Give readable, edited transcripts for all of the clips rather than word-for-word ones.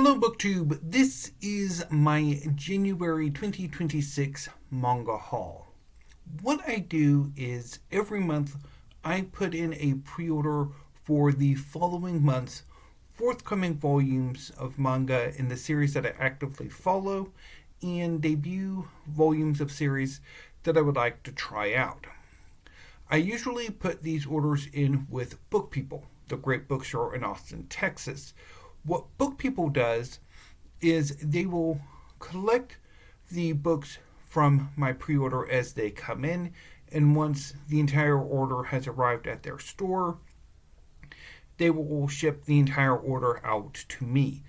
Hello BookTube, this is my January 2026 manga haul. What I do is every month I put in a pre-order for the following month's forthcoming volumes of manga in the series that I actively follow and debut volumes of series that I would like to try out. I usually put these orders in with Book People, the great bookstore in Austin, Texas. What Book People does is they will collect the books from my pre-order as they come in, and once the entire order has arrived at their store, they will ship the entire order out to me.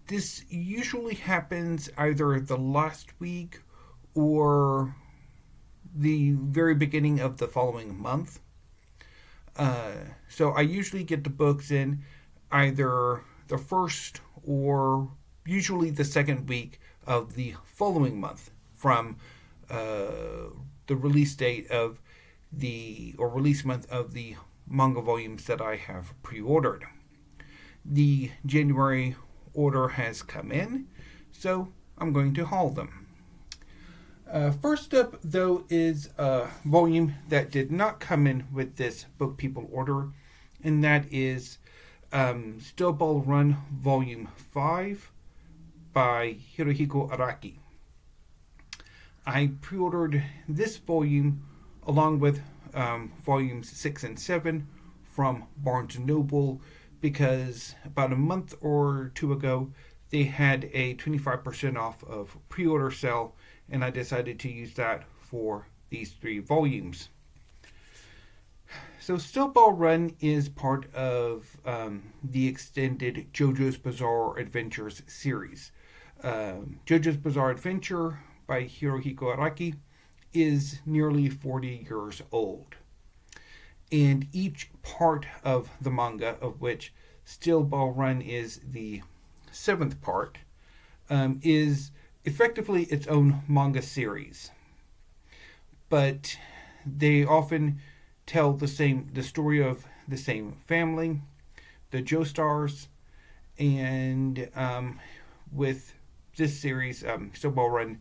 This usually happens either the last week or the very beginning of the following month. So I usually get the books in either the first or usually the second week of the following month from the release date of release month of the manga volumes that I have pre-ordered. The January order has come in, so I'm going to haul them. First up, though, is a volume that did not come in with this Book People order, and that is Still Ball Run Volume 5 by Hirohiko Araki. I pre-ordered this volume along with volumes 6 and 7 from Barnes & Noble because about a month or two ago they had a 25% off of pre-order sale, and I decided to use that for these three volumes. So Still Ball Run is part of the extended JoJo's Bizarre Adventures series. JoJo's Bizarre Adventure by Hirohiko Araki is nearly 40 years old. And each part of the manga, of which Still Ball Run is the 7th part, is effectively its own manga series. But they often tell the story of the same family, the Joestars, and with this series, Still Ball Run,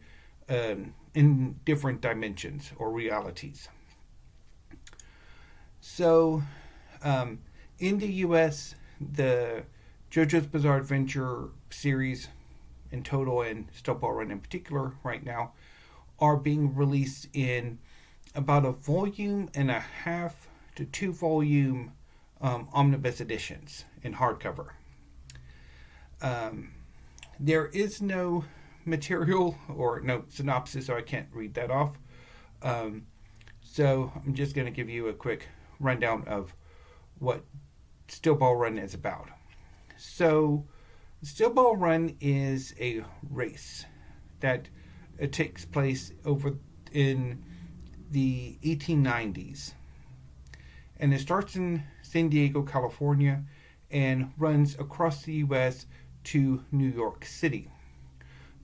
in different dimensions or realities. So, in the U.S., the JoJo's Bizarre Adventure series in total, and Still Ball Run in particular right now, are being released in about a volume and a half to 2 volume omnibus editions in hardcover. There is no material or no synopsis, so I can't read that off. So I'm just going to give you a quick rundown of what Still Ball Run is about. So Still Ball Run is a race that takes place over in the 1890s, and it starts in San Diego, California, and runs across the U.S. to New York City.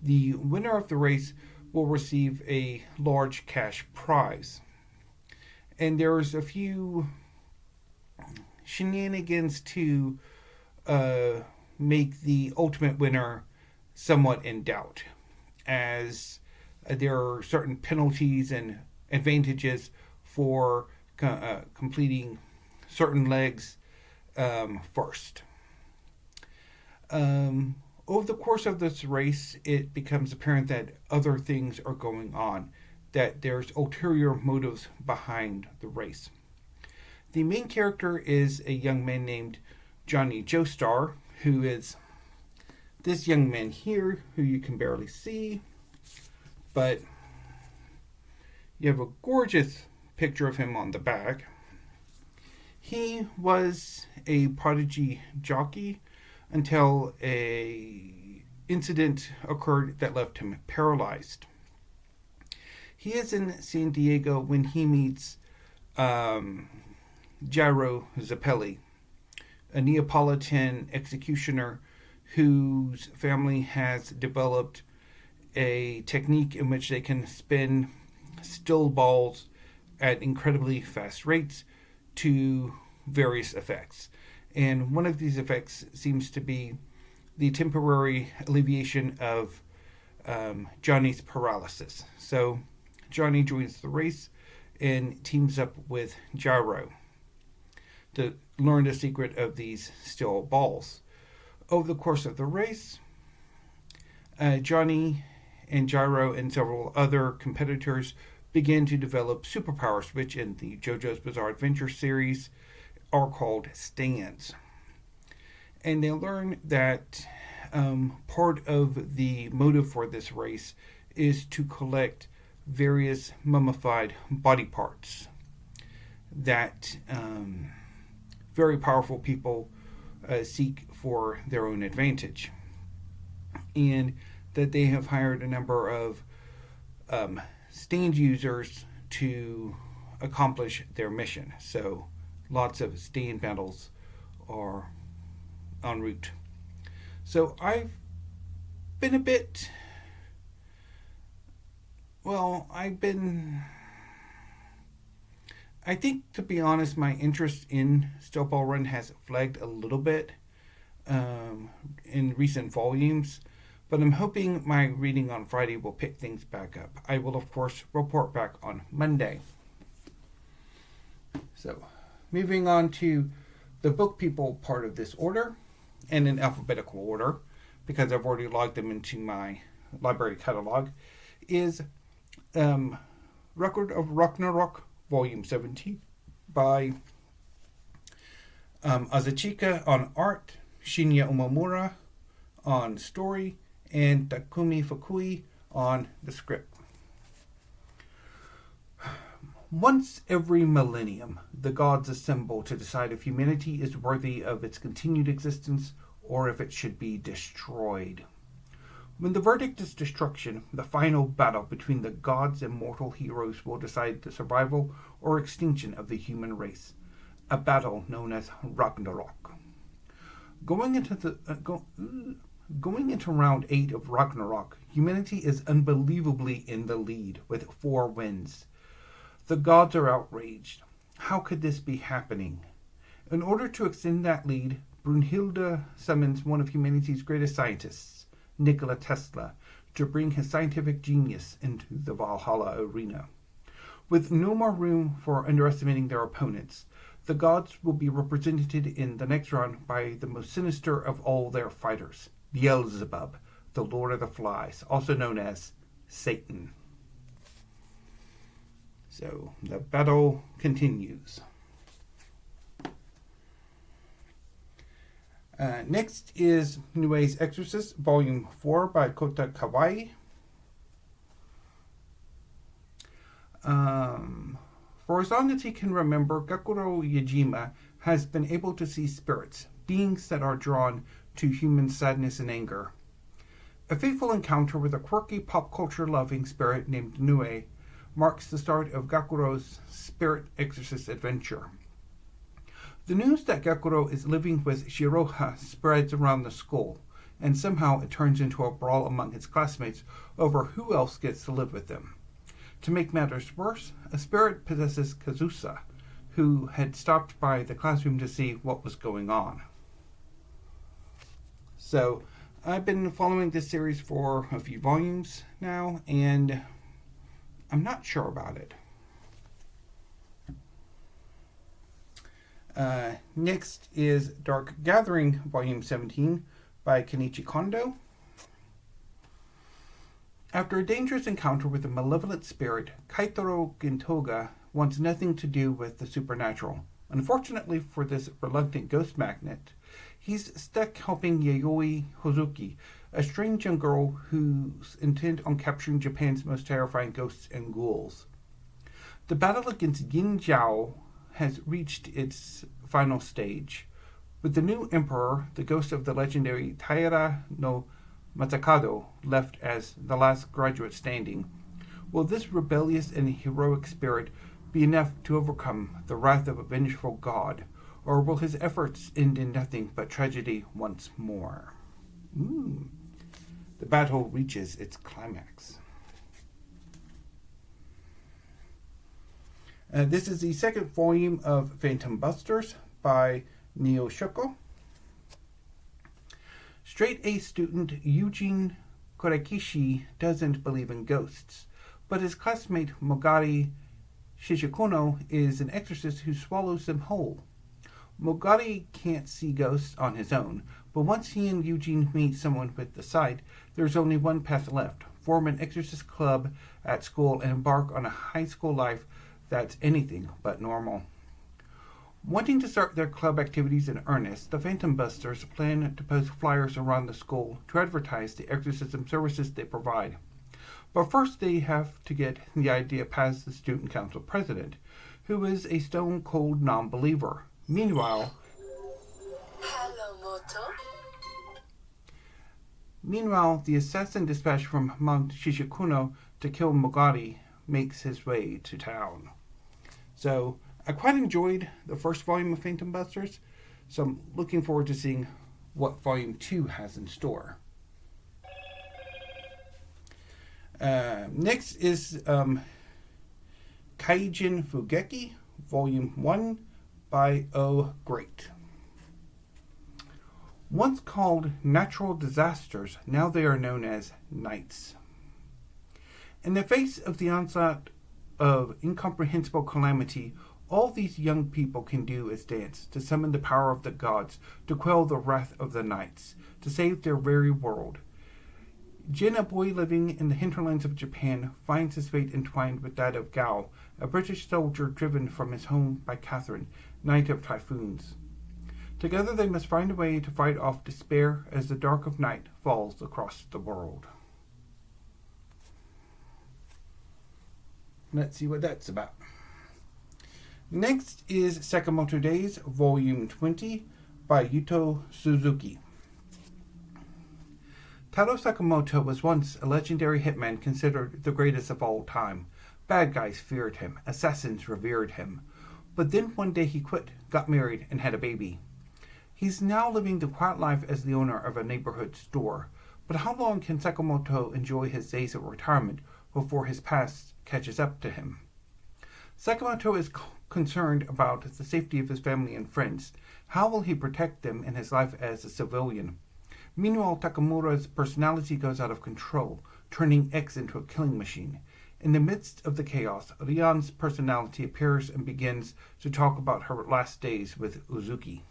The winner of the race will receive a large cash prize, and there's a few shenanigans to make the ultimate winner somewhat in doubt, as there are certain penalties and advantages for completing certain legs first. Over the course of this race, it becomes apparent that other things are going on, that there's ulterior motives behind the race. The main character is a young man named Johnny Joestar, who is this young man here, who you can barely see, but you have a gorgeous picture of him on the back. He was a prodigy jockey until a incident occurred that left him paralyzed. He is in San Diego when he meets Gyro Zappelli, a Neapolitan executioner whose family has developed a technique in which they can spin still balls at incredibly fast rates to various effects. And one of these effects seems to be the temporary alleviation of Johnny's paralysis. So Johnny joins the race and teams up with Gyro to learn the secret of these steel balls. Over the course of the race, Johnny and Gyro and several other competitors begin to develop superpowers, which in the JoJo's Bizarre Adventure series are called stands. And they learn that part of the motive for this race is to collect various mummified body parts that very powerful people seek for their own advantage. And that they have hired a number of stand users to accomplish their mission. So lots of stand battles are en route. So I've been I think, to be honest, my interest in Steel Ball Run has flagged a little bit in recent volumes, but I'm hoping my reading on Friday will pick things back up. I will, of course, report back on Monday. So, moving on to the book people part of this order, and in alphabetical order, because I've already logged them into my library catalog, is Record of Ragnarok, Volume 17, by Azychika on art, Shinya Umemura on story, and Takumi Fukui on the script. Once every millennium, the gods assemble to decide if humanity is worthy of its continued existence or if it should be destroyed. When the verdict is destruction, the final battle between the gods and mortal heroes will decide the survival or extinction of the human race, a battle known as Ragnarok. Going into round 8 of Ragnarok, humanity is unbelievably in the lead with 4 wins. The gods are outraged. How could this be happening? In order to extend that lead, Brunhilde summons one of humanity's greatest scientists, Nikola Tesla, to bring his scientific genius into the Valhalla arena. With no more room for underestimating their opponents, the gods will be represented in the next round by the most sinister of all their fighters, Beelzebub, the Lord of the Flies, also known as Satan. So the battle continues. Next is Newway's Exorcist, Volume 4 by Kota Kawae. For as long as he can remember, Gakuro Yajima has been able to see spirits, beings that are drawn to human sadness and anger. A fateful encounter with a quirky pop culture loving spirit named Newway marks the start of Gakuro's spirit exorcist adventure. The news that Gakuro is living with Shiroha spreads around the school, and somehow it turns into a brawl among his classmates over who else gets to live with them. To make matters worse, a spirit possesses Kazusa, who had stopped by the classroom to see what was going on. So, I've been following this series for a few volumes now, and I'm not sure about it. Next is Dark Gathering, Volume 17, by Kenichi Kondo. After a dangerous encounter with a malevolent spirit, Kaitaro Gintoga wants nothing to do with the supernatural. Unfortunately for this reluctant ghost magnet, he's stuck helping Yayoi Hozuki, a strange young girl who's intent on capturing Japan's most terrifying ghosts and ghouls. The battle against Yin Jiao has reached its final stage. With the new emperor, the ghost of the legendary Taira no Matsukado left as the last graduate standing, will this rebellious and heroic spirit be enough to overcome the wrath of a vengeful god, or will his efforts end in nothing but tragedy once more? The battle reaches its climax. This is the second volume of Phantom Busters by Neoshoco. Straight-A student Eugene Korekishi doesn't believe in ghosts, but his classmate Mogari Shizukuno is an exorcist who swallows them whole. Mogari can't see ghosts on his own, but once he and Eugene meet someone with the sight, there's only one path left: form an exorcist club at school and embark on a high school life that's anything but normal. Wanting to start their club activities in earnest, the Phantom Busters plan to post flyers around the school to advertise the exorcism services they provide. But first they have to get the idea past the student council president, who is a stone-cold non-believer. Meanwhile, the assassin dispatched from Mount Shizukuno to kill Mogari makes his way to town. So, I quite enjoyed the first volume of Phantom Busters, so I'm looking forward to seeing what Volume 2 has in store. Next is Kaijin Fugeki, Volume 1 by O. Great. Once called natural disasters, now they are known as nights. In the face of the onslaught of incomprehensible calamity, all these young people can do is dance, to summon the power of the gods, to quell the wrath of the knights, to save their very world. Jin, a boy living in the hinterlands of Japan, finds his fate entwined with that of Gao, a British soldier driven from his home by Catherine, Night of Typhoons. Together they must find a way to fight off despair as the dark of night falls across the world. Let's see what that's about. Next is Sakamoto Days, Volume 20 by Yuto Suzuki. Taro Sakamoto was once a legendary hitman considered the greatest of all time. Bad guys feared him, assassins revered him. But then one day he quit, got married, and had a baby. He's now living the quiet life as the owner of a neighborhood store. But how long can Sakamoto enjoy his days of retirement before his past catches up to him? Sakamoto is concerned about the safety of his family and friends. How will he protect them in his life as a civilian? Meanwhile, Takamura's personality goes out of control, turning X into a killing machine. In the midst of the chaos, Rion's personality appears and begins to talk about her last days with Uzuki.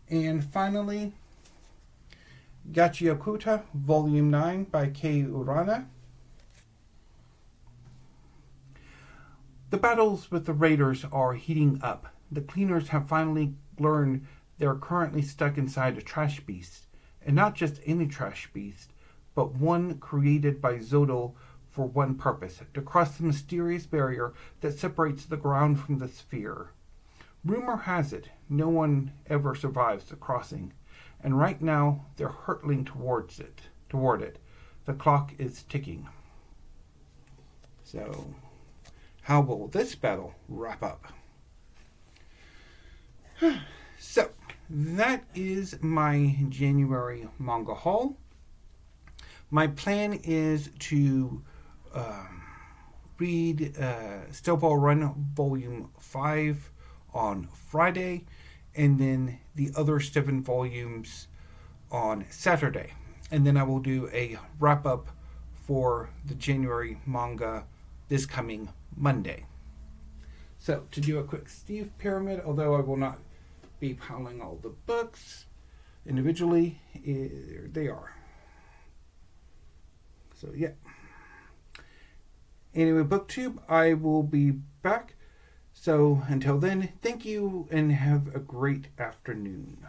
And finally, Gachiakuta, Volume 9 by Kei Urana. The battles with the raiders are heating up. The cleaners have finally learned they're currently stuck inside a trash beast. And not just any trash beast, but one created by Zodo for one purpose: to cross the mysterious barrier that separates the ground from the sphere. Rumor has it no one ever survives the crossing, and right now they're hurtling toward it. The clock is ticking. So, how will this battle wrap up? So, that is my January manga haul. My plan is to read Still Ball Run Volume 5 on Friday, and then the other 7 volumes on Saturday. And then I will do a wrap-up for the January manga this coming Monday. So, to do a quick Steve pyramid, although I will not be piling all the books individually, there they are. So, yeah. Anyway, BookTube, I will be back. So, until then, thank you and have a great afternoon.